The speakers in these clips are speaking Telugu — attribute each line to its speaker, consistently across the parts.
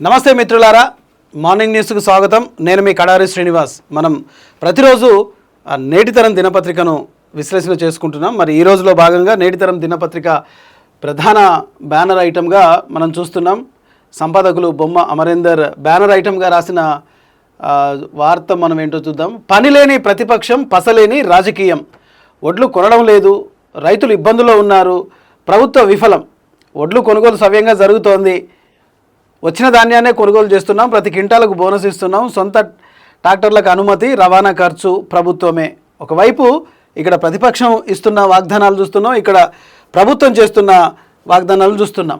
Speaker 1: నమస్తే మిత్రులారా, మార్నింగ్ న్యూస్కు స్వాగతం. నేను మీ కడారి శ్రీనివాస్. మనం ప్రతిరోజు నేటితరం దినపత్రికను విశ్లేషణ చేసుకుంటున్నాం. మరి ఈ రోజులో భాగంగా నేటితరం దినపత్రిక ప్రధాన బ్యానర్ ఐటమ్గా మనం చూస్తున్నాం. సంపాదకులు బొమ్మ అమరేందర్ బ్యానర్ ఐటమ్గా రాసిన వార్త మనం ఏంటో చూద్దాం. పనిలేని ప్రతిపక్షం, పసలేని రాజకీయం. ఒడ్లు కొనడం లేదు, రైతులు ఇబ్బందుల్లో ఉన్నారు, ప్రభుత్వ విఫలం. ఒడ్లు కొనుగోలు సవ్యంగా జరుగుతోంది, వచ్చిన ధాన్యాన్నే కొనుగోలు చేస్తున్నాం, ప్రతి క్వింటాలకు బోనస్ ఇస్తున్నాం, సొంత ట్రాక్టర్లకు అనుమతి, రవాణా ఖర్చు ప్రభుత్వమే. ఒకవైపు ఇక్కడ ప్రతిపక్షం ఇస్తున్న వాగ్దానాలు చూస్తున్నాం, ఇక్కడ ప్రభుత్వం చేస్తున్న వాగ్దానాలు చూస్తున్నాం.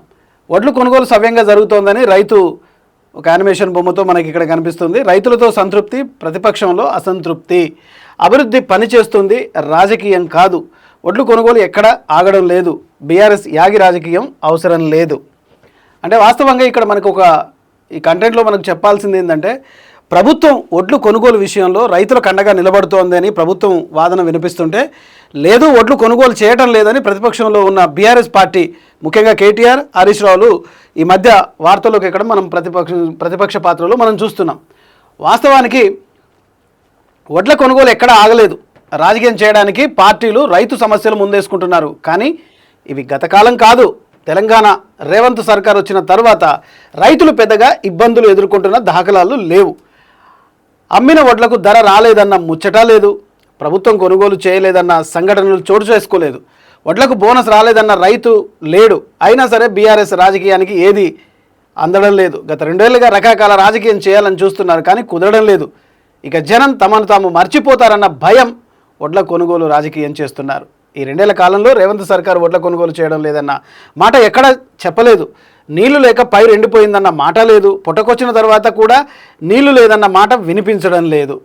Speaker 1: వడ్లు కొనుగోలు సవ్యంగా జరుగుతోందని రైతు ఒక యానిమేషన్ బొమ్మతో మనకి ఇక్కడ కనిపిస్తుంది. రైతులతో సంతృప్తి, ప్రతిపక్షంలో అసంతృప్తి. అభివృద్ధి పనిచేస్తుంది, రాజకీయం కాదు. వడ్లు కొనుగోలు ఎక్కడ ఆగడం లేదు, బీఆర్ఎస్ యాగి రాజకీయం అవసరం లేదు. అంటే వాస్తవంగా ఇక్కడ మనకు ఈ కంటెంట్లో మనకు చెప్పాల్సింది ఏంటంటే, ప్రభుత్వం ఒడ్లు కొనుగోలు విషయంలో రైతులకు అండగా నిలబడుతోందని ప్రభుత్వం వాదన వినిపిస్తుంటే, లేదు ఒడ్లు కొనుగోలు చేయటం లేదని ప్రతిపక్షంలో ఉన్న బీఆర్ఎస్ పార్టీ, ముఖ్యంగా కేటీఆర్, హరీష్ రావులు ఈ మధ్య వార్తల్లోకి ఎక్కడ మనం ప్రతిపక్ష పాత్రలో మనం చూస్తున్నాం. వాస్తవానికి వడ్ల కొనుగోలు ఎక్కడ ఆగలేదు. రాజకీయం చేయడానికి పార్టీలు రైతు సమస్యలు ముందేసుకుంటున్నారు. కానీ ఇవి గతకాలం కాదు. తెలంగాణ రేవంత్ సర్కార్ వచ్చిన తర్వాత రైతులు పెద్దగా ఇబ్బందులు ఎదుర్కొంటున్న దాఖలాలు లేవు. అమ్మిన వడ్లకు ధర రాలేదన్న ముచ్చట లేదు, ప్రభుత్వం కొనుగోలు చేయలేదన్న సంఘటనలు చోటు చేసుకోలేదు, వడ్లకు బోనస్ రాలేదన్న రైతు లేడు. అయినా సరే బీఆర్ఎస్ రాజకీయానికి ఏది అందడం లేదు. గత 2 ఏళ్లుగా రకరకాల రాజకీయం చేయాలని చూస్తున్నారు, కానీ కుదరడం లేదు. ఇక జనం తమను తాము మర్చిపోతారన్న భయం వడ్ల కొనుగోలు రాజకీయం చేస్తున్నారు. ఈ 2 ఏళ్ల కాలంలో రేవంత్ సర్కార్ వడ్ల కొనుగోలు చేయడం లేదన్న మాట ఎక్కడ చెప్పలేదు. నీళ్లు లేక పైరు ఎండిపోయిందన్న మాట లేదు. పుట్టకొచ్చిన తర్వాత కూడా నీళ్లు లేదన్న మాట వినిపించడం లేదు.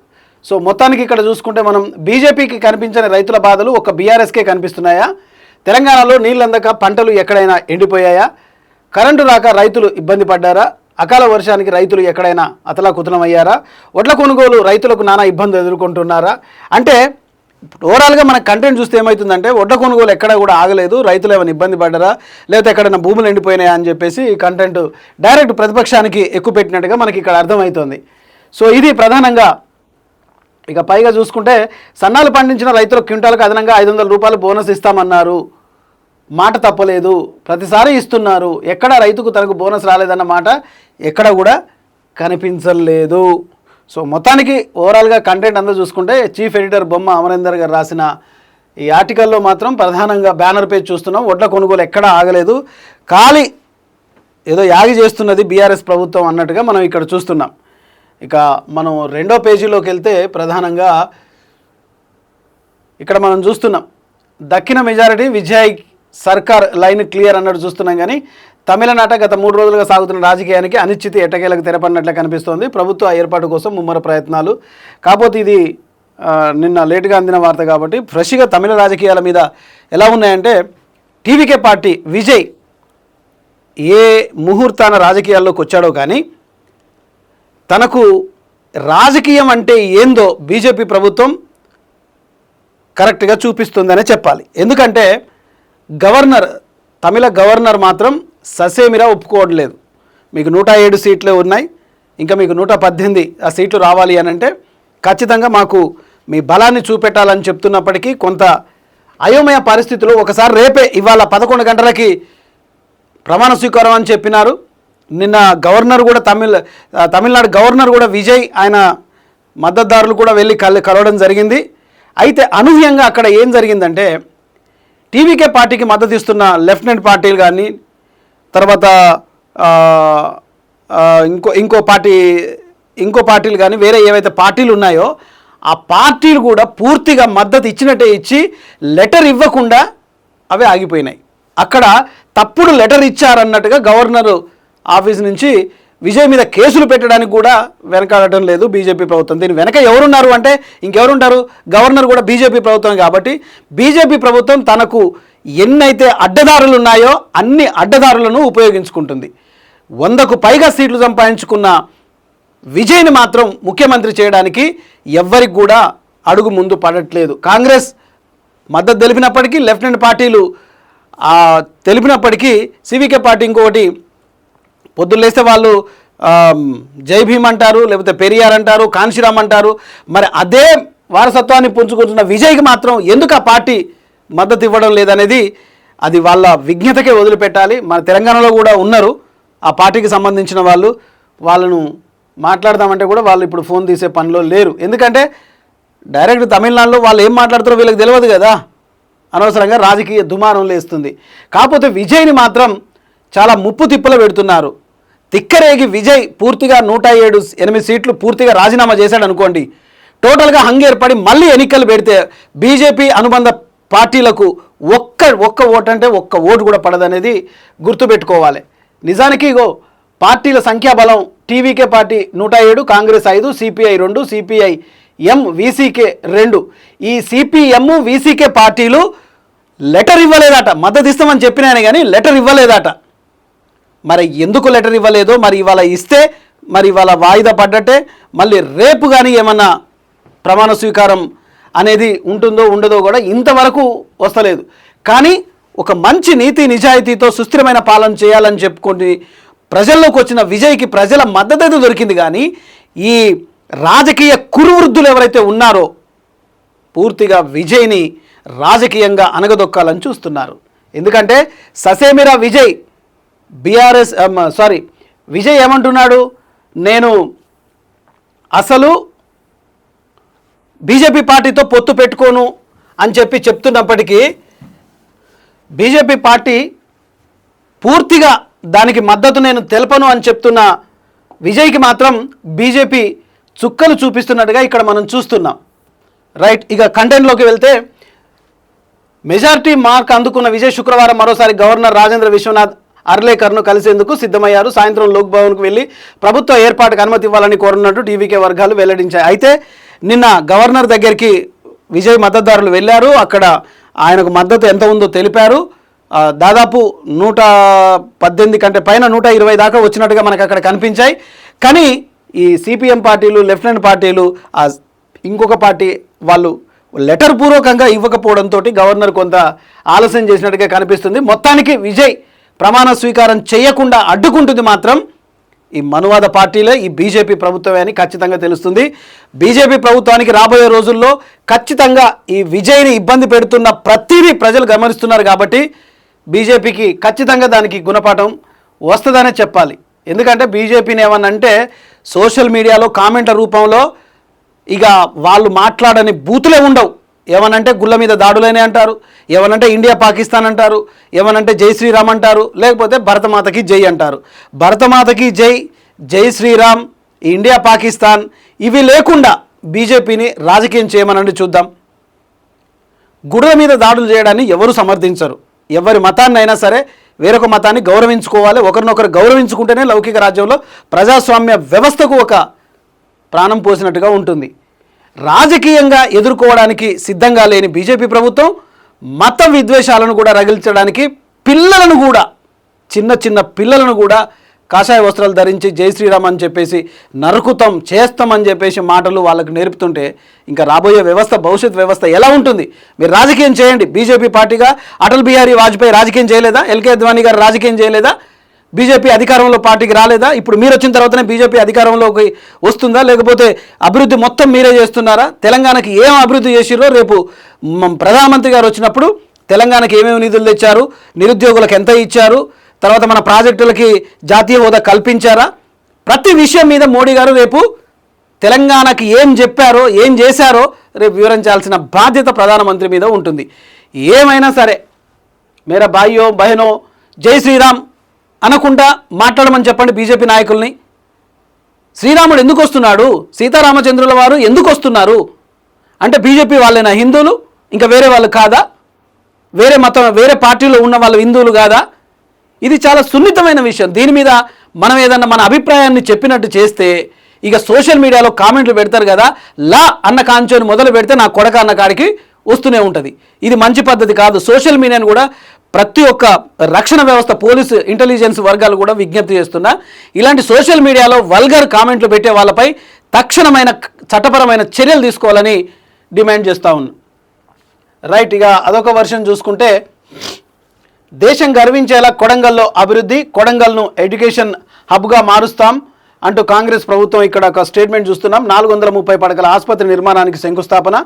Speaker 1: సో మొత్తానికి ఇక్కడ చూసుకుంటే మనం బీజేపీకి కనిపించని రైతుల బాధలు ఒక బీఆర్ఎస్కే కనిపిస్తున్నాయా? తెలంగాణలో నీళ్ళు అందక పంటలు ఎక్కడైనా ఎండిపోయాయా? కరెంటు రాక రైతులు ఇబ్బంది పడ్డారా? అకాల వర్షానికి రైతులు ఎక్కడైనా అతలాకుతలం అయ్యారా? వడ్ల కొనుగోలు రైతులకు నానా ఇబ్బందులు ఎదుర్కొంటున్నారా? అంటే ఓవరాల్గా మన కంటెంట్ చూస్తే ఏమవుతుందంటే, వడ్ల కొనుగోలు ఎక్కడ కూడా ఆగలేదు, రైతులు ఏమైనా ఇబ్బంది పడ్డారా, లేకపోతే ఎక్కడైనా భూములు ఎండిపోయినాయా అని చెప్పేసి కంటెంట్ డైరెక్ట్ ప్రతిపక్షానికి ఎక్కువ పెట్టినట్టుగా మనకి ఇక్కడ అర్థమవుతుంది. సో ఇది ప్రధానంగా. ఇక పైగా చూసుకుంటే, సన్నాలు పండించిన రైతులకు క్వింటాలకు అదనంగా 500 రూపాయలు బోనస్ ఇస్తామన్నారు, మాట తప్పలేదు, ప్రతిసారి ఇస్తున్నారు, ఎక్కడ రైతుకు తనకు బోనస్ రాలేదన్న మాట ఎక్కడ కూడా కనిపించలేదు. సో మొత్తానికి ఓవరాల్గా కంటెంట్ అంతా చూసుకుంటే, చీఫ్ ఎడిటర్ బొమ్మ అమరేందర్ గారు రాసిన ఈ ఆర్టికల్లో మాత్రం ప్రధానంగా బ్యానర్ పేజ్ చూస్తున్నాం. వడ్ల కొనుగోలు ఎక్కడా ఆగలేదు, ఖాళీ ఏదో యాగి చేస్తున్నది బీఆర్ఎస్ ప్రభుత్వం అన్నట్టుగా మనం ఇక్కడ చూస్తున్నాం. ఇక మనం 2వ పేజీలోకి వెళ్తే ప్రధానంగా ఇక్కడ మనం చూస్తున్నాం, దక్కిన మెజారిటీ విజయ్ సర్కార్ లైన్ క్లియర్ అన్నట్టు చూస్తున్నాం. కానీ తమిళనాట గత 3 రోజులుగా సాగుతున్న రాజకీయానికి అనిశ్చితి ఎట్టకేలకు తెరపడినట్లే కనిపిస్తోంది. ప్రభుత్వ ఏర్పాటు కోసం ముమ్మర ప్రయత్నాలు. కాకపోతే ఇది నిన్న లేటుగా అందిన వార్త కాబట్టి ఫ్రెష్గా తమిళ రాజకీయాల మీద ఎలా ఉన్నాయంటే, టీవీకే పార్టీ విజయ్ ఏ ముహూర్తాన రాజకీయాల్లోకి వచ్చాడో కానీ తనకు రాజకీయం అంటే ఏందో బీజేపీ ప్రభుత్వం కరెక్ట్గా చూపిస్తుందనే చెప్పాలి. ఎందుకంటే తమిళ గవర్నర్ మాత్రం ససేమిరా ఒప్పుకోవట్లేదు. మీకు 107 సీట్లే ఉన్నాయి, ఇంకా మీకు 118 ఆ సీట్లు రావాలి అని అంటే ఖచ్చితంగా మాకు మీ బలాన్ని చూపెట్టాలని చెప్తున్నప్పటికీ కొంత అయోమయ పరిస్థితులు. ఒకసారి రేపే ఇవాళ 11 గంటలకి ప్రమాణ స్వీకారం అని చెప్పినారు. నిన్న గవర్నర్ కూడా తమిళనాడు గవర్నర్ కూడా విజయ్, ఆయన మద్దతుదారులు కూడా వెళ్ళి కలవడం జరిగింది. అయితే అనూహ్యంగా అక్కడ ఏం జరిగిందంటే, టీవీకే పార్టీకి మద్దతు ఇస్తున్న లెఫ్టినెంట్ పార్టీలు కానీ, తర్వాత ఇంకో పార్టీలు కానీ, వేరే ఏవైతే పార్టీలు ఉన్నాయో ఆ పార్టీలు కూడా పూర్తిగా మద్దతు ఇచ్చినట్టే ఇచ్చి లెటర్ ఇవ్వకుండా అవే ఆగిపోయినాయి. అక్కడ తప్పుడు లెటర్ ఇచ్చారన్నట్టుగా గవర్నర్ ఆఫీస్ నుంచి విజయ్ మీద కేసులు పెట్టడానికి కూడా వెనకాడటం లేదు బీజేపీ ప్రభుత్వం. దీని వెనక ఎవరున్నారు అంటే ఇంకెవరుంటారు? గవర్నర్ కూడా బీజేపీ ప్రభుత్వం. కాబట్టి బీజేపీ ప్రభుత్వం తనకు ఎన్నైతే అడ్డదారులు ఉన్నాయో అన్ని అడ్డదారులను ఉపయోగించుకుంటుంది. 100కు పైగా సీట్లు సంపాదించుకున్న విజయ్ని మాత్రం ముఖ్యమంత్రి చేయడానికి ఎవ్వరికి కూడా అడుగు ముందు పడట్లేదు. కాంగ్రెస్ మద్దతు తెలిపినప్పటికీ, లెఫ్టినెంట్ పార్టీలు తెలిపినప్పటికీ, సివికే పార్టీ ఇంకొకటి పొద్దున్న లేస్తే వాళ్ళు జై భీమ్ అంటారు, లేకపోతే పెరియార్ అంటారు, కాన్షీరామ్ అంటారు. మరి అదే వారసత్వాన్ని పుంజుకుంటున్న విజయ్కి మాత్రం ఎందుకు ఆ పార్టీ మద్దతు ఇవ్వడం లేదనేది అది వాళ్ళ విజ్ఞతకే వదిలిపెట్టాలి. మన తెలంగాణలో కూడా ఉన్నారు ఆ పార్టీకి సంబంధించిన వాళ్ళను మాట్లాడదామంటే కూడా వాళ్ళు ఇప్పుడు ఫోన్ తీసే పనిలో లేరు. ఎందుకంటే డైరెక్ట్ తమిళనాడులో వాళ్ళు ఏం మాట్లాడుతారో వీళ్ళకి తెలియదు కదా, అనవసరంగా రాజకీయ దుమారం లేస్తుంది. కాకపోతే విజయ్ని మాత్రం చాలా ముప్పు తిప్పలు పెడుతున్నారు. తిక్కరేగి విజయ్ పూర్తిగా 107 సీట్లు పూర్తిగా రాజీనామా చేశాడు అనుకోండి, టోటల్గా హంగేర్పడి మళ్ళీ ఎన్నికలు పెడితే బీజేపీ అనుబంధ పార్టీలకు ఒక్క ఓటు అంటే ఒక్క ఓటు కూడా పడదనేది గుర్తుపెట్టుకోవాలి. నిజానికి ఇగో పార్టీల సంఖ్యాబలం TVK party 107, Congress 5, CPI 2, CPI ఎం వీసీకే 2. ఈ సిపిఎం వీసీకే పార్టీలు లెటర్ ఇవ్వలేదట, మద్దతు ఇస్తామని చెప్పినాయని కానీ లెటర్ ఇవ్వలేదట. మరి ఎందుకు లెటర్ ఇవ్వలేదో, మరి ఇవాళ ఇస్తే మరి ఇవాళ వాయిదా పడ్డట్టే, మళ్ళీ రేపు కానీ ఏమన్నా ప్రమాణ స్వీకారం అనేది ఉంటుందో ఉండదో కూడా ఇంతవరకు వస్తలేదు. కానీ ఒక మంచి నీతి నిజాయితీతో సుస్థిరమైన పాలన చేయాలని చెప్పుకొని ప్రజల్లోకి వచ్చిన విజయ్కి ప్రజల మద్దతు అయితే దొరికింది. కానీ ఈ రాజకీయ కురువృద్ధులు ఎవరైతే ఉన్నారో పూర్తిగా విజయ్ని రాజకీయంగా అనగదొక్కాలని చూస్తున్నారు. ఎందుకంటే ససేమిరా విజయ్ విజయ్ ఏమంటున్నాడు, నేను అసలు బీజేపీ పార్టీతో పొత్తు పెట్టుకోను అని చెప్తున్నప్పటికీ బీజేపీ పార్టీ పూర్తిగా దానికి మద్దతు నేను తెలపను అని చెప్తున్న విజయ్కి మాత్రం బీజేపీ చుక్కలు చూపిస్తున్నట్టుగా ఇక్కడ మనం చూస్తున్నాం. రైట్, ఇక కంటెంట్లోకి వెళ్తే మెజారిటీ మార్క్ అందుకున్న విజయ్ శుక్రవారం మరోసారి గవర్నర్ రాజేంద్ర విశ్వనాథ్ అర్లేకర్ను కలిసేందుకు సిద్ధమయ్యారు. సాయంత్రం లోక్ భవన్కు వెళ్ళి ప్రభుత్వ ఏర్పాటుకు అనుమతి ఇవ్వాలని కోరున్నట్టు టీవీకే వర్గాలు వెల్లడించాయి. అయితే నిన్న గవర్నర్ దగ్గరికి విజయ్ మద్దతుదారులు వెళ్ళారు. అక్కడ ఆయనకు మద్దతు ఎంత ఉందో తెలిపారు. దాదాపు 118 కంటే పైన 120 దాకా వచ్చినట్టుగా మనకు అక్కడ కనిపించాయి. కానీ ఈ సిపిఎం పార్టీలు, లెఫ్టినెంట్ పార్టీలు, ఇంకొక పార్టీ వాళ్ళు లెటర్ పూర్వకంగా ఇవ్వకపోవడంతో గవర్నర్ కొంత ఆలస్యం చేసినట్టుగా కనిపిస్తుంది. మొత్తానికి విజయ్ ప్రమాణ స్వీకారం చేయకుండా అడ్డుకుంటుంది మాత్రం ఈ మనువాద పార్టీలే, ఈ బీజేపీ ప్రభుత్వమే అని ఖచ్చితంగా తెలుస్తుంది. బీజేపీ ప్రభుత్వానికి రాబోయే రోజుల్లో ఖచ్చితంగా ఈ విజయ్ని ఇబ్బంది పెడుతున్న ప్రతిదీ ప్రజలు గమనిస్తున్నారు. కాబట్టి బీజేపీకి ఖచ్చితంగా దానికి గుణపాఠం వస్తుందనే చెప్పాలి. ఎందుకంటే బీజేపీని ఏమన్నంటే సోషల్ మీడియాలో కామెంట్ల రూపంలో ఇక వాళ్ళు మాట్లాడని బూతులే ఉండవు. ఏమనంటే గుళ్ళ మీద దాడులనే అంటారు, ఏమనంటే ఇండియా పాకిస్తాన్ అంటారు, ఏమనంటే జై శ్రీరామ్ అంటారు, లేకపోతే భరతమాతకి జై అంటారు. భరతమాతకి జై, జై శ్రీరామ్, ఇండియా పాకిస్తాన్ ఇవి లేకుండా బీజేపీని రాజకీయం చేయమనండి చూద్దాం. గుడుల మీద దాడులు చేయడాన్ని ఎవరు సమర్థించరు. ఎవరి మతాన్ని అయినా సరే వేరొక మతాన్ని గౌరవించుకోవాలి. ఒకరినొకరు గౌరవించుకుంటేనే లౌకిక రాజ్యంలో ప్రజాస్వామ్య వ్యవస్థకు ఒక ప్రాణం పోసినట్టుగా ఉంటుంది. రాజకీయంగా ఎదుర్కోవడానికి సిద్ధంగా లేని బీజేపీ ప్రభుత్వం మత విద్వేషాలను కూడా రగిల్చడానికి పిల్లలను కూడా, చిన్న పిల్లలను కూడా కాషాయ వస్త్రాలు ధరించి జై శ్రీరామ్ అని చెప్పేసి నరుకుతాం చేస్తామని చెప్పేసి మాటలు వాళ్ళకు నేర్పుతుంటే ఇంకా రాబోయే వ్యవస్థ, భవిష్యత్ వ్యవస్థ ఎలా ఉంటుంది? మీరు రాజకీయం చేయండి. బీజేపీ పార్టీగా అటల్ బిహారీ వాజ్పేయి రాజకీయం చేయలేదా? ఎల్కే అద్వానీ గారు రాజకీయం చేయలేదా? బీజేపీ అధికారంలో పార్టీకి రాలేదా? ఇప్పుడు మీరు వచ్చిన తర్వాతనే బీజేపీ అధికారంలోకి వస్తుందా? లేకపోతే అభివృద్ధి మొత్తం మీరే చేస్తున్నారా? తెలంగాణకి ఏం అభివృద్ధి చేసిరో రేపు ప్రధానమంత్రి గారు వచ్చినప్పుడు తెలంగాణకి ఏమేమి నిధులు తెచ్చారు, నిరుద్యోగులకు ఎంత ఇచ్చారు, తర్వాత మన ప్రాజెక్టులకి జాతీయ హోదా కల్పించారా, ప్రతి విషయం మీద మోడీ గారు రేపు తెలంగాణకి ఏం చెప్పారో, ఏం చేశారో రేపు వివరించాల్సిన బాధ్యత ప్రధానమంత్రి మీద ఉంటుంది. ఏమైనా సరే మేరా భాయ్యో బహనో జై శ్రీరామ్ అనకుండా మాట్లాడమని చెప్పండి బీజేపీ నాయకుల్ని. శ్రీరాముడు ఎందుకు వస్తున్నాడు, సీతారామచంద్రుల వారు ఎందుకు వస్తున్నారు అంటే బీజేపీ వాళ్ళైనా హిందువులు, ఇంకా వేరే వాళ్ళు కాదా? వేరే మతం, వేరే పార్టీలో ఉన్న వాళ్ళు హిందువులు కాదా? ఇది చాలా సున్నితమైన విషయం. దీని మీద మనం ఏదన్నా మన అభిప్రాయాన్ని చెప్పినట్టు చేస్తే ఇక సోషల్ మీడియాలో కామెంట్లు పెడతారు కదా, లా అన్న కాంచోని మొదలు పెడితే నా కొడక అన్న కాడికి వస్తూనే ఉంటుంది. ఇది మంచి పద్ధతి కాదు. సోషల్ మీడియాను కూడా ప్రతి ఒక్క రక్షణ వ్యవస్థ, పోలీసు, ఇంటెలిజెన్స్ వర్గాలు కూడా విజ్ఞప్తి చేస్తున్నా, ఇలాంటి సోషల్ మీడియాలో వల్గర్ కామెంట్లు పెట్టే వాళ్ళపై తక్షణమైన చట్టపరమైన చర్యలు తీసుకోవాలని డిమాండ్ చేస్తూ ఉన్నాం. రైట్, ఇక అదొక వర్షన్ చూసుకుంటే దేశం గర్వించేలా కొడంగల్లో అభివృద్ధి, కొడంగల్ను ఎడ్యుకేషన్ హబ్గా మారుస్తాం, అంటూ కాంగ్రెస్ ప్రభుత్వం ఇక్కడ ఒక స్టేట్మెంట్ చూస్తున్నాం. 430 పడకల ఆసుపత్రి నిర్మాణానికి శంకుస్థాపన,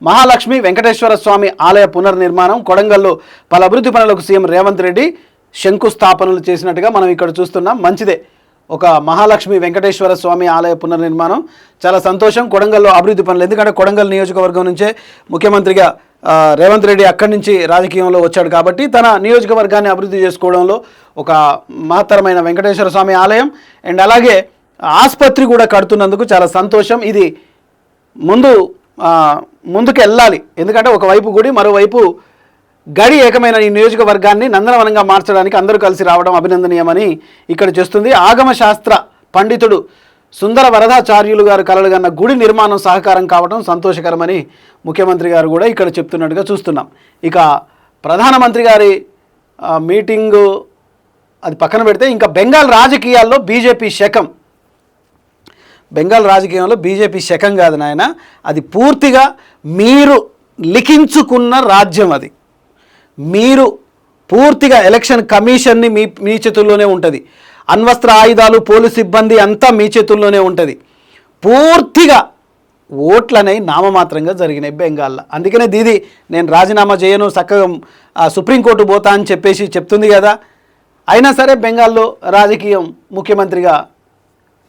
Speaker 1: మహాలక్ష్మి వెంకటేశ్వర స్వామి ఆలయ పునర్నిర్మాణం, కొడంగల్లో పలు అభివృద్ధి పనులకు సీఎం రేవంత్ రెడ్డి శంకుస్థాపనలు చేసినట్టుగా మనం ఇక్కడ చూస్తున్నాం. మంచిదే, ఒక మహాలక్ష్మి వెంకటేశ్వర స్వామి ఆలయ పునర్నిర్మాణం చాలా సంతోషం. కొడంగల్లో అభివృద్ధి పనులు, ఎందుకంటే కొడంగల్ నియోజకవర్గం నుంచే ముఖ్యమంత్రిగా రేవంత్ రెడ్డి అక్కడి నుంచి రాజకీయంలో వచ్చాడు కాబట్టి తన నియోజకవర్గాన్ని అభివృద్ధి చేసుకోవడంలో ఒక మహత్తరమైన వెంకటేశ్వర స్వామి ఆలయం అండ్ అలాగే ఆసుపత్రి కూడా కడుతున్నందుకు చాలా సంతోషం. ఇది ముందుకు వెళ్ళాలి, ఎందుకంటే ఒకవైపు గుడి, మరోవైపు గడి ఏకమైన ఈ నియోజకవర్గాన్ని నందనవనంగా మార్చడానికి అందరూ కలిసి రావడం అభినందనీయమని ఇక్కడ చేస్తుంది. ఆగమ శాస్త్ర పండితుడు సుందర వరదాచార్యులు గారు కలలుగన్న గుడి నిర్మాణం సహకారం కావడం సంతోషకరమని ముఖ్యమంత్రి గారు కూడా ఇక్కడ చెప్తున్నట్టుగా చూస్తున్నాం. ఇక ప్రధానమంత్రి గారి మీటింగు అది పక్కన పెడితే ఇంకా బెంగాల్ రాజకీయాల్లో బీజేపీ శకం. బెంగాల్ రాజకీయంలో బీజేపీ శకం కాదు నాయన, అది పూర్తిగా మీరు లిఖించుకున్న రాజ్యం. అది మీరు పూర్తిగా ఎలక్షన్ కమిషన్ని మీ చేతుల్లోనే ఉంటుంది. అణ్వస్త్ర ఆయుధాలు, పోలీసు సిబ్బంది అంతా మీ చేతుల్లోనే ఉంటుంది. పూర్తిగా ఓట్లనేవి నామమాత్రంగా జరిగినాయి బెంగాల్లో. అందుకనే దీది నేను రాజీనామా చేయను, చక్కగా సుప్రీంకోర్టు పోతా అని చెప్పేసి చెప్తుంది కదా. అయినా సరే బెంగాల్లో రాజకీయం ముఖ్యమంత్రిగా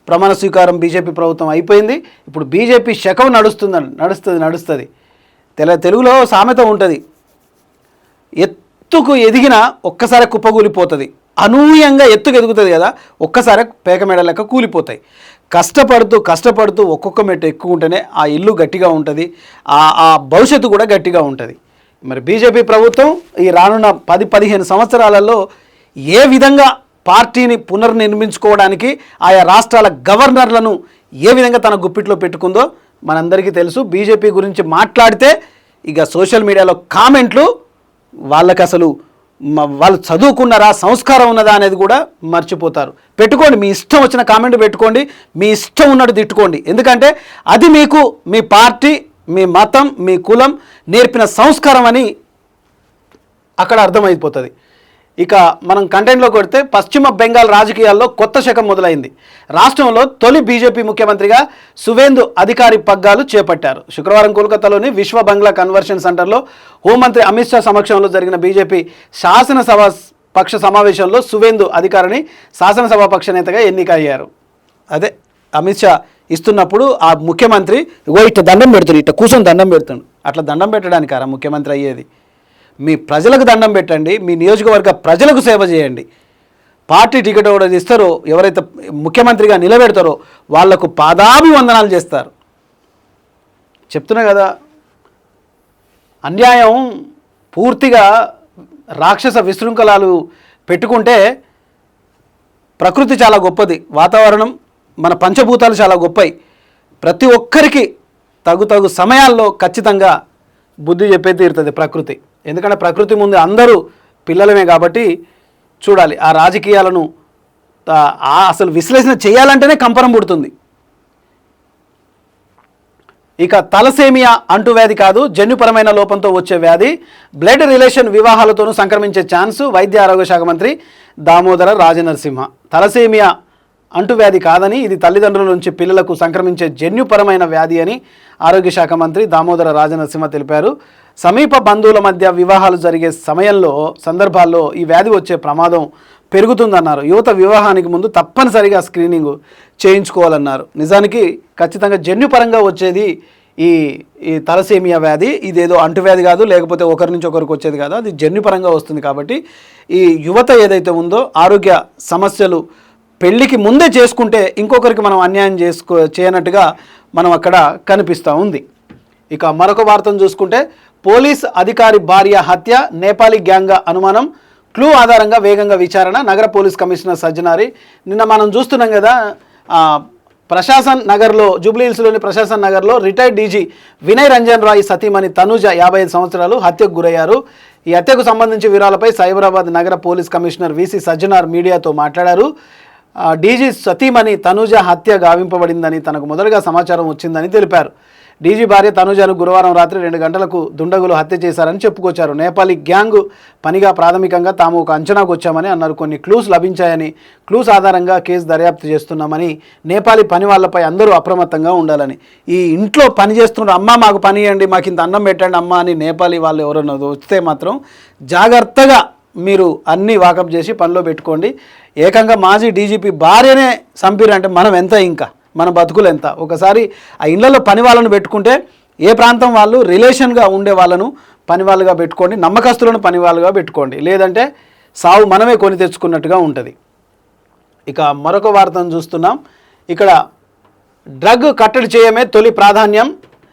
Speaker 1: ప్రమాణ స్వీకారం బీజేపీ ప్రభుత్వం అయిపోయింది. ఇప్పుడు బీజేపీ శకం నడుస్తుంది. తెలుగులో సామెత ఉంటుంది, ఎత్తుకు ఎదిగిన ఒక్కసారి కుప్పకూలిపోతుంది, అనూహ్యంగా ఎత్తుకు ఎదుగుతుంది కదా, ఒక్కసారి పేకమేడ లెక్క కూలిపోతాయి. కష్టపడుతూ ఒక్కొక్క మెట్టు ఎక్కుంటేనే ఆ ఇల్లు గట్టిగా ఉంటుంది, ఆ భవిష్యత్తు కూడా గట్టిగా ఉంటుంది. మరి బీజేపీ ప్రభుత్వం ఈ రానున్న 10-15 సంవత్సరాలలో ఏ విధంగా పార్టీని పునర్నిర్మించుకోవడానికి ఆయా రాష్ట్రాల గవర్నర్లను ఏ విధంగా తన గుప్పిట్లో పెట్టుకుందో మనందరికీ తెలుసు. బీజేపీ గురించి మాట్లాడితే ఇక సోషల్ మీడియాలో కామెంట్లు వాళ్ళకి అసలు వాళ్ళు చదువుకున్నారా, సంస్కారం ఉన్నదా అనేది కూడా మర్చిపోతారు. పెట్టుకోండి, మీ ఇష్టం వచ్చిన కామెంట్ పెట్టుకోండి, మీ ఇష్టం ఉన్నట్టు తిట్టుకోండి, ఎందుకంటే అది మీకు మీ పార్టీ, మీ మతం, మీ కులం నేర్పిన సంస్కారం అని అక్కడ అర్థమైపోతుంది. ఇక మనం కంటెంట్లో కొడితే పశ్చిమ బెంగాల్ రాజకీయాల్లో కొత్త శకం మొదలైంది. రాష్ట్రంలో తొలి బీజేపీ ముఖ్యమంత్రిగా సువేందు అధికారి పగ్గాలు చేపట్టారు. శుక్రవారం కోల్కతాలోని విశ్వ బంగ్లా కన్వర్షన్ సెంటర్లో హోంమంత్రి అమిత్ షా సమక్షంలో జరిగిన బీజేపీ శాసనసభ పక్ష సమావేశంలో సువేందు అధికారిని శాసనసభ పక్ష నేతగా ఎన్నికయ్యారు. అదే అమిత్ షా ఇస్తున్నప్పుడు ఆ ముఖ్యమంత్రి ఇట్ట దండం పెడుతుంది, ఇట్ట కూర్చొని దండం పెడుతుండు. అట్లా దండం పెట్టడానికి ఆ ముఖ్యమంత్రి అయ్యేది. మీ ప్రజలకు దండం పెట్టండి, మీ నియోజకవర్గ ప్రజలకు సేవ చేయండి. పార్టీ టికెట్ ఎవరైతే ఇస్తారో, ఎవరైతే ముఖ్యమంత్రిగా నిలబెడతారో వాళ్లకు పాదాభివందనాలు చేస్తారు. చెప్తున్నా కదా, అన్యాయం పూర్తిగా రాక్షస విశృంఖలాలు పెట్టుకుంటే ప్రకృతి చాలా గొప్పది, వాతావరణం మన పంచభూతాలు చాలా గొప్పవి. ప్రతి ఒక్కరికి తగు సమయాల్లో ఖచ్చితంగా బుద్ధి చెప్పే తీరుతుంది ప్రకృతి. ఎందుకంటే ప్రకృతి ముందు అందరూ పిల్లలమే కాబట్టి చూడాలి. ఆ రాజకీయాలను అసలు విశ్లేషణ చేయాలంటేనే కంపరం పుడుతుంది. ఇక తలసేమియా అంటువ్యాధి కాదు, జన్యుపరమైన లోపంతో వచ్చే వ్యాధి. బ్లడ్ రిలేషన్ వివాహాలతోనూ సంక్రమించే ఛాన్సు. వైద్య ఆరోగ్య శాఖ మంత్రి దామోదర రాజనరసింహ. తలసేమియా అంటువ్యాధి కాదని, ఇది తల్లిదండ్రుల నుంచి పిల్లలకు సంక్రమించే జన్యుపరమైన వ్యాధి అని ఆరోగ్య శాఖ మంత్రి దామోదర రాజనరసింహ తెలిపారు. సమీప బంధువుల మధ్య వివాహాలు జరిగే సందర్భాల్లో ఈ వ్యాధి వచ్చే ప్రమాదం పెరుగుతుందన్నారు. యువత వివాహానికి ముందు తప్పనిసరిగా స్క్రీనింగ్ చేయించుకోవాలన్నారు. నిజానికి ఖచ్చితంగా జన్యుపరంగా వచ్చేది ఈ తలసేమియా వ్యాధి. ఇదేదో అంటువ్యాధి కాదు, లేకపోతే ఒకరి నుంచి ఒకరికి వచ్చేది కాదు, అది జన్యుపరంగా వస్తుంది. కాబట్టి ఈ యువత ఏదైతే ఉందో ఆరోగ్య సమస్యలు పెళ్లికి ముందే చేసుకుంటే ఇంకొకరికి మనం అన్యాయం చేయనట్టుగా మనం అక్కడ కనిపిస్తూ ఉంది. ఇక మరొక వార్తను చూసుకుంటే, పోలీస్ అధికారి భార్య హత్య, నేపాలీ గ్యాంగ్గా అనుమానం, క్లూ ఆధారంగా వేగంగా విచారణ. నగర పోలీస్ కమిషనర్ సజ్జనారి. నిన్న మనం చూస్తున్నాం కదా, ప్రశాసన్ నగర్లో, జూబ్లీహిల్స్లోని ప్రశాసన్ నగర్లో రిటైర్డ్ డీజీ వినయ్ రంజన్ రాయ్ సతీమణి తనుజ 55 సంవత్సరాలు హత్యకు గురయ్యారు. ఈ హత్యకు సంబంధించి వివరాలపై సైబరాబాద్ నగర పోలీస్ కమిషనర్ విసి సజ్జనార్ మీడియాతో మాట్లాడారు. డీజీ సతీమణి తనుజ హత్య గావింపబడిందని తనకు మొదటగా సమాచారం వచ్చిందని తెలిపారు. డీజీ భార్య తనుజను గురువారం రాత్రి 2 గంటలకు దుండగులు హత్య చేశారని చెప్పుకొచ్చారు. నేపాలీ గ్యాంగ్ పనిగా ప్రాథమికంగా తాము ఒక అంచనాకు వచ్చామని అన్నారు. కొన్ని క్లూస్ లభించాయని, క్లూస్ ఆధారంగా కేసు దర్యాప్తు చేస్తున్నామని, నేపాలీ పని వాళ్ళపై అందరూ అప్రమత్తంగా ఉండాలని, ఈ ఇంట్లో పని చేస్తున్న అమ్మ మాకు పని ఇవ్వండి, మాకు ఇంత అన్నం పెట్టండి అమ్మ అని నేపాలీ వాళ్ళు ఎవరన్నా వస్తే మాత్రం జాగ్రత్తగా మీరు అన్నీ వాకప్ చేసి పనిలో పెట్టుకోండి. ఏకంగా మాజీ డీజీపీ భార్యనే చంపిరంటే మనం ఎంత, ఇంకా మన బతుకులు ఎంత. ఒకసారి ఆ ఇళ్లలో పని వాళ్ళను పెట్టుకుంటే ఏ ప్రాంతం వాళ్ళు రిలేషన్గా ఉండే వాళ్ళను పని వాళ్ళుగా పెట్టుకోండి, నమ్మకస్తులను పని వాళ్ళుగా పెట్టుకోండి, లేదంటే సావు మనమే కొని తెచ్చుకున్నట్టుగా ఉంటుంది. ఇక మరొక వార్తను చూస్తున్నాం. ఇక్కడ డ్రగ్ కట్టడి చేయమే తొలి ప్రాధాన్యం,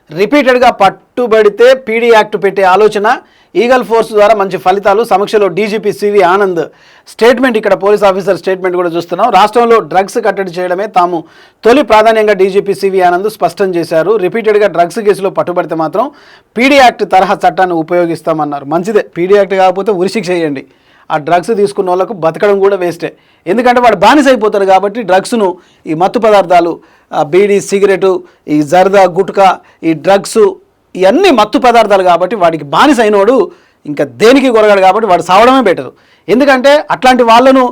Speaker 1: రిపీటెడ్గా పట్టుబడితే పీడీ యాక్ట్ పెట్టే ఆలోచన, ఈగల్ ఫోర్స్ ద్వారా మంచి ఫలితాలు, సమీక్షలో డీజీపీ సివి ఆనంద్ స్టేట్మెంట్. ఇక్కడ పోలీస్ ఆఫీసర్ స్టేట్మెంట్ కూడా చూస్తున్నాం. రాష్ట్రంలో డ్రగ్స్ కట్టడి చేయడమే తాము తొలి ప్రాధాన్యంగా డీజీపీ సివి ఆనంద్ స్పష్టం చేశారు. రిపీటెడ్గా డ్రగ్స్ కేసులో పట్టుబడితే మాత్రం పీడీ యాక్ట్ తరహా చట్టాన్ని ఉపయోగిస్తామన్నారు. మంచిదే, పీడీ యాక్ట్ కాకపోతే ఉరిశిక్ష చేయండి. ఆ డ్రగ్స్ తీసుకున్న వాళ్ళకు బతకడం కూడా వేస్టే, ఎందుకంటే వాడు బానిస అయిపోతారు కాబట్టి డ్రగ్స్ను, ఈ మత్తు పదార్థాలు, బీడీ, సిగరెటు, ఈ జర్దా, గుట్కా, ఈ డ్రగ్స్ ఇవన్నీ మత్తు పదార్థాలు కాబట్టి వాడికి బానిస అయినోడు ఇంకా దేనికి కొరగాడు కాబట్టి వాడు సావడమే బెటరు. ఎందుకంటే అట్లాంటి వాళ్ళను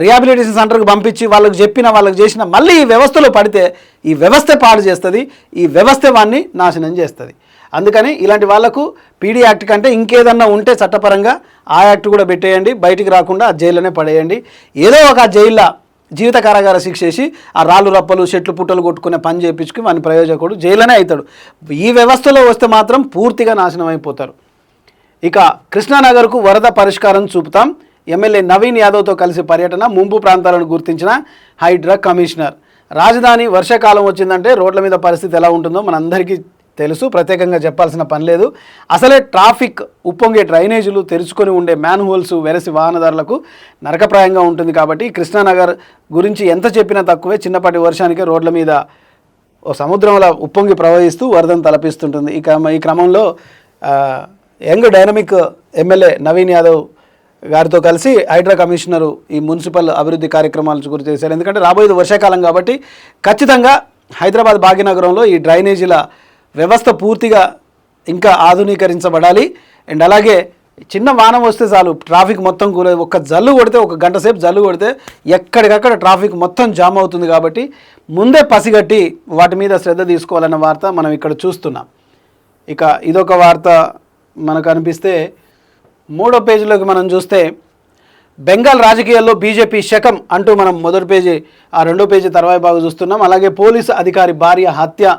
Speaker 1: రిహాబిలిటేషన్ సెంటర్కి పంపించి వాళ్ళకి చెప్పిన వాళ్ళకి చేసిన మళ్ళీ ఈ వ్యవస్థలో పడితే ఈ వ్యవస్థ పాడు చేస్తుంది, ఈ వ్యవస్థ వాడిని నాశనం చేస్తుంది. అందుకని ఇలాంటి వాళ్లకు పీడీ యాక్ట్ కంటే ఇంకేదన్నా ఉంటే చట్టపరంగా ఆ యాక్ట్ కూడా పెట్టేయండి, బయటికి రాకుండా ఆ జైల్లోనే పడేయండి. ఏదో ఒక జైల్లో జీవిత కారాగార శిక్ష చేసి ఆ రాళ్ళు రప్పలు చెట్లు పుట్టలు కొట్టుకునే పని చేయించుకుని వాని ప్రయోజకుడు జైల్లోనే అవుతాడు. ఈ వ్యవస్థలో వస్తే మాత్రం పూర్తిగా నాశనం అయిపోతారు. ఇక కృష్ణానగర్కు వరద పరిష్కారం చూపుతాం, ఎమ్మెల్యే నవీన్ యాదవ్తో కలిసి పర్యటన, ముంపు ప్రాంతాలను గుర్తించిన హైడ్రా కమిషనర్. రాజధాని వర్షాకాలం వచ్చిందంటే రోడ్ల మీద పరిస్థితి ఎలా ఉంటుందో మనందరికీ తెలుసు, ప్రత్యేకంగా చెప్పాల్సిన పని లేదు. అసలే ట్రాఫిక్ ఉప్పొంగే డ్రైనేజీలు, తెరుచుకొని ఉండే మ్యాన్ హోల్స్ వెరసి వాహనదారులకు నరకప్రాయంగా ఉంటుంది. కాబట్టి కృష్ణానగర్ గురించి ఎంత చెప్పినా తక్కువే. చిన్నపాటి వర్షానికే రోడ్ల మీద ఓ సముద్రంలో ఉప్పొంగి ప్రవహిస్తూ వరదను తలపిస్తుంటుంది. ఈ క్రమంలో young dynamic MLA Naveen Yadav గారితో కలిసి హైడ్రా కమిషనరు ఈ మున్సిపల్ అభివృద్ధి కార్యక్రమాలు గురి చేశారు. ఎందుకంటే రాబోయేది వర్షాకాలం కాబట్టి ఖచ్చితంగా హైదరాబాద్ భాగ్యనగరంలో ఈ డ్రైనేజీల వ్యవస్థ పూర్తిగా ఇంకా ఆధునీకరించబడాలి. అండ్ అలాగే చిన్న వానం వస్తే చాలు ట్రాఫిక్ మొత్తం ఒక్క జల్లు కొడితే, ఒక గంట సేపు జల్లు కొడితే ఎక్కడికక్కడ ట్రాఫిక్ మొత్తం జామ్ అవుతుంది. కాబట్టి ముందే పసిగట్టి వాటి మీద శ్రద్ధ తీసుకోవాలన్న వార్త మనం ఇక్కడ చూస్తున్నాం. ఇక ఇదొక వార్త మనకు అనిపిస్తే మూడో పేజీలోకి మనం చూస్తే బెంగాల్ రాజకీయాల్లో బీజేపీ శకం అంటూ మనం మొదటి పేజీ, ఆ రెండో పేజీ తర్వాయి బాగా చూస్తున్నాం. అలాగే పోలీసు అధికారి భార్య హత్య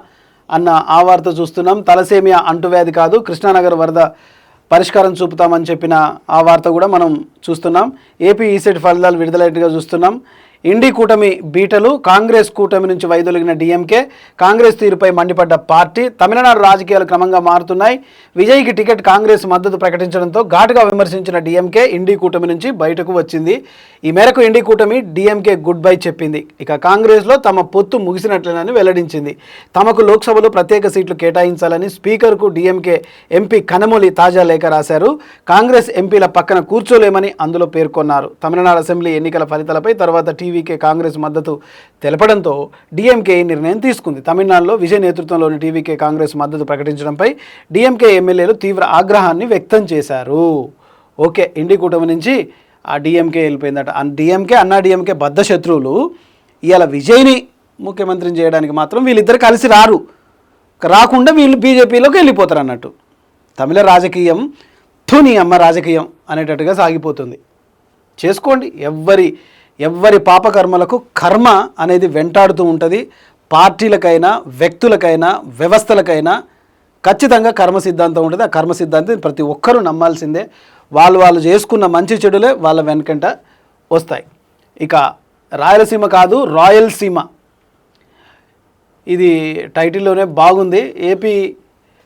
Speaker 1: అన్న ఆ వార్త చూస్తున్నాం. తలసేమియా అంటువ్యాధి కాదు, కృష్ణానగర్ వరద పరిష్కారం చూపుతామని చెప్పిన ఆ వార్త కూడా మనం చూస్తున్నాం. ఏపీ ఈసెట్ ఫలితాలు విడుదలైనట్టుగా చూస్తున్నాం. ఇండి కూటమి బీటలు, కాంగ్రెస్ కూటమి నుంచి వైదొలిగిన డీఎంకే, కాంగ్రెస్ తీరుపై మండిపడ్డ పార్టీ. తమిళనాడు రాజకీయాలు క్రమంగా మారుతున్నాయి. విజయ్కి టికెట్ కాంగ్రెస్ మద్దతు ప్రకటించడంతో ఘాటుగా విమర్శించిన డీఎంకే ఇండి కూటమి నుంచి బయటకు వచ్చింది. ఈ మేరకు ఇండి కూటమి డీఎంకే గుడ్ బై చెప్పింది. ఇక కాంగ్రెస్లో తమ పొత్తు ముగిసినట్లేనని వెల్లడించింది. తమకు లోక్సభలో ప్రత్యేక సీట్లు కేటాయించాలని స్పీకర్కు డీఎంకే ఎంపీ కనమొలి తాజా లేఖ రాశారు. కాంగ్రెస్ ఎంపీల పక్కన కూర్చోలేమని అందులో పేర్కొన్నారు. తమిళనాడు అసెంబ్లీ ఎన్నికల ఫలితాలపై తర్వాత టీవీకే కాంగ్రెస్ మద్దతు తెలపడంతో డీఎంకే నిర్ణయం తీసుకుంది. తమిళనాడులో విజయ్ నేతృత్వంలోని టీవీకే కాంగ్రెస్ మద్దతు ప్రకటించడంపై డీఎంకే ఎమ్మెల్యేలు తీవ్ర ఆగ్రహాన్ని వ్యక్తం చేశారు. ఓకే, ఇండి కూటమి నుంచి ఆ డీఎంకే వెళ్ళిపోయిందట. డీఎంకే అన్నా డీఎంకే బద్ధ శత్రువులు. ఇవాళ విజయ్ని ముఖ్యమంత్రిని చేయడానికి మాత్రం వీళ్ళిద్దరు కలిసి రాకుండా వీళ్ళు బీజేపీలోకి వెళ్ళిపోతారు అన్నట్టు. తమిళ రాజకీయం తుని అమ్మ రాజకీయం అనేటట్టుగా సాగిపోతుంది. చేసుకోండి, ఎవ్వరి పాపకర్మలకు కర్మ అనేది వెంటాడుతూ ఉంటుంది. పార్టీలకైనా వ్యక్తులకైనా వ్యవస్థలకైనా ఖచ్చితంగా కర్మ సిద్ధాంతం ఉంటుంది. ఆ కర్మ సిద్ధాంతం ప్రతి ఒక్కరూ నమ్మాల్సిందే. వాళ్ళు చేసుకున్న మంచి చెడులే వాళ్ళ వెనకంట వస్తాయి. ఇక రాయలసీమ కాదు రాయలసీమ, ఇది టైటిల్లోనే బాగుంది. ఏపీ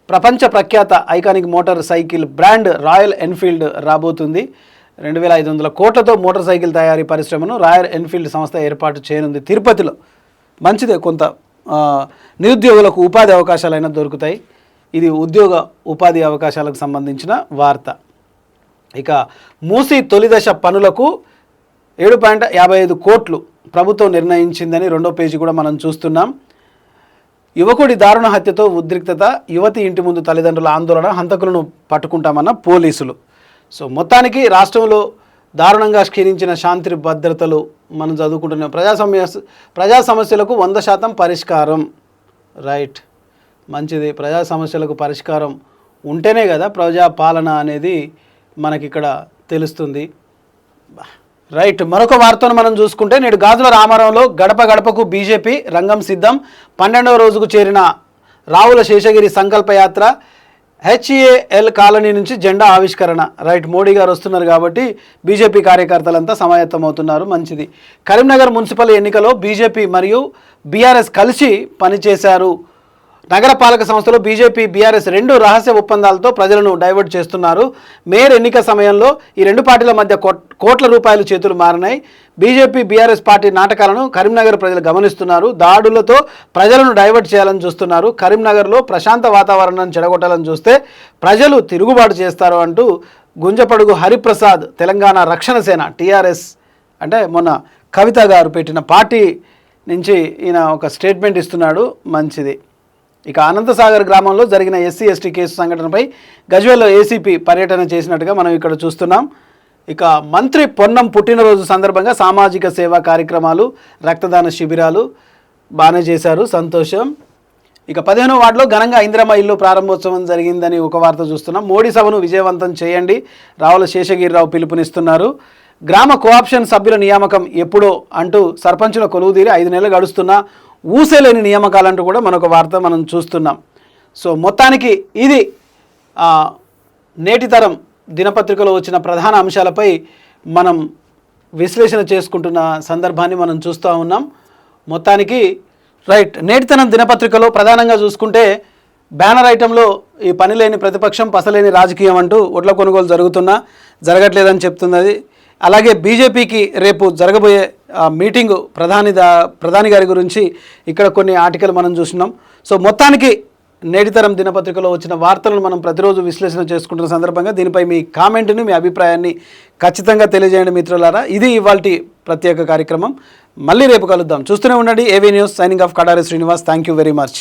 Speaker 1: ప్రపంచ ప్రఖ్యాత iconic motor cycle brand royal Enfield రాబోతుంది. 2500 కోట్లతో మోటార్ సైకిల్ తయారీ పరిశ్రమను రాయల్ ఎన్ఫీల్డ్ సంస్థ ఏర్పాటు చేయనుంది తిరుపతిలో. మంచిదే, కొంత నిరుద్యోగులకు ఉపాధి అవకాశాలైనా దొరుకుతాయి. ఇది ఉద్యోగ ఉపాధి అవకాశాలకు సంబంధించిన వార్త. ఇక మూసీ తొలిదశ పనులకు 7.55 కోట్లు ప్రభుత్వం నిర్ణయించిందని రెండో పేజీ కూడా మనం చూస్తున్నాం. యువకుడి దారుణ హత్యతో ఉద్రిక్తత, యువతి ఇంటి ముందు తల్లిదండ్రుల ఆందోళన, హంతకులను పట్టుకుంటామన్న పోలీసులు. సో మొత్తానికి రాష్ట్రంలో దారుణంగా క్షీణించిన శాంతి భద్రతలు మనం చదువుకుంటున్నాం. ప్రజా సమస్యలకు 100% పరిష్కారం. రైట్, మంచిది. ప్రజా సమస్యలకు పరిష్కారం ఉంటేనే కదా ప్రజా పాలన అనేది మనకిక్కడ తెలుస్తుంది. రైట్, మరొక వార్తను మనం చూసుకుంటే నేడు గాజుల రామారంలో గడప గడపకు బీజేపీ రంగం సిద్ధం. 12వ రోజుకు చేరిన రావుల శేషగిరి సంకల్పయాత్ర. హెచ్ఏఎల్ కాలనీ నుంచి జెండా ఆవిష్కరణ. రైట్, మోడీ గారు వస్తున్నారు కాబట్టి బీజేపీ కార్యకర్తలంతా సమాయత్తమవుతున్నారు. మంచిది. కరీంనగర్ మున్సిపల్ ఎన్నికలో బీజేపీ మరియు బీఆర్ఎస్ కలిసి పనిచేశారు. నగరపాలక సంస్థలో బీజేపీ బీఆర్ఎస్ 2 రహస్య ఒప్పందాలతో ప్రజలను డైవర్ట్ చేస్తున్నారు. మేయర్ ఎన్నిక సమయంలో ఈ 2 పార్టీల మధ్య కోట్ల రూపాయలు చేతులు మారినాయి. బీజేపీ బీఆర్ఎస్ పార్టీ నాటకాలను కరీంనగర్ ప్రజలు గమనిస్తున్నారు. దాడులతో ప్రజలను డైవర్ట్ చేయాలని చూస్తున్నారు. కరీంనగర్లో ప్రశాంత వాతావరణాన్ని చెడగొట్టాలని చూస్తే ప్రజలు తిరుగుబాటు చేస్తారు అంటూ గుంజపడుగు హరిప్రసాద్ తెలంగాణ రక్షణ సేన టీఆర్ఎస్ అంటే మొన్న కవిత గారు పెట్టిన పార్టీ నుంచి ఈయన ఒక స్టేట్మెంట్ ఇస్తున్నాడు. మంచిది. ఇక అనంతసాగర్ గ్రామంలో జరిగిన ఎస్సీ ఎస్టీ కేసు సంఘటనపై గజ్వేల్లో ఏసీపీ పర్యటన చేసినట్టుగా మనం ఇక్కడ చూస్తున్నాం. ఇక మంత్రి పొన్నం పుట్టినరోజు సందర్భంగా సామాజిక సేవా కార్యక్రమాలు, రక్తదాన శిబిరాలు బాగానే చేశారు. సంతోషం. ఇక 15వ వార్డులో ఘనంగా ఇందిరమ్మ ఇల్లు ప్రారంభోత్సవం జరిగిందని ఒక వార్త చూస్తున్నాం. మోడీ సభను విజయవంతం చేయండి, రావుల శేషగిరిరావు పిలుపునిస్తున్నారు. గ్రామ కోఆప్షన్ సభ్యుల నియామకం ఎప్పుడో అంటూ సర్పంచుల కొలువుదీరి 5 నెలలు గడుస్తున్నా ఊసేలేని నియామకాలంటూ కూడా మనొక వార్త మనం చూస్తున్నాం. సో మొత్తానికి ఇది నేటి తరం దినపత్రికలో వచ్చిన ప్రధాన అంశాలపై మనం విశ్లేషణ చేసుకుంటున్న సందర్భాన్ని మనం చూస్తూ ఉన్నాం. మొత్తానికి రైట్, నేటితరం దినపత్రికలో ప్రధానంగా చూసుకుంటే బ్యానర్ ఐటంలో ఈ పని లేని ప్రతిపక్షం పసలేని రాజకీయం అంటూ ఒడ్ల కొనుగోలు జరగట్లేదని చెప్తున్నది. అలాగే బీజేపీకి రేపు జరగబోయే మీటింగు ప్రధాని గారి గురించి ఇక్కడ కొన్ని ఆర్టికల్ మనం చూస్తున్నాం. సో మొత్తానికి నేటితరం దినపత్రికలో వచ్చిన వార్తలను మనం ప్రతిరోజు విశ్లేషణ చేసుకుంటున్న సందర్భంగా దీనిపై మీ కామెంట్ని, మీ అభిప్రాయాన్ని ఖచ్చితంగా తెలియజేయండి మిత్రులారా. ఇది ఇవాల్టి ప్రత్యేక కార్యక్రమం. మళ్ళీ రేపు కలుద్దాం. చూస్తూనే ఉండండి AV news. Signing off Kadari Srinivas. Thank you very much.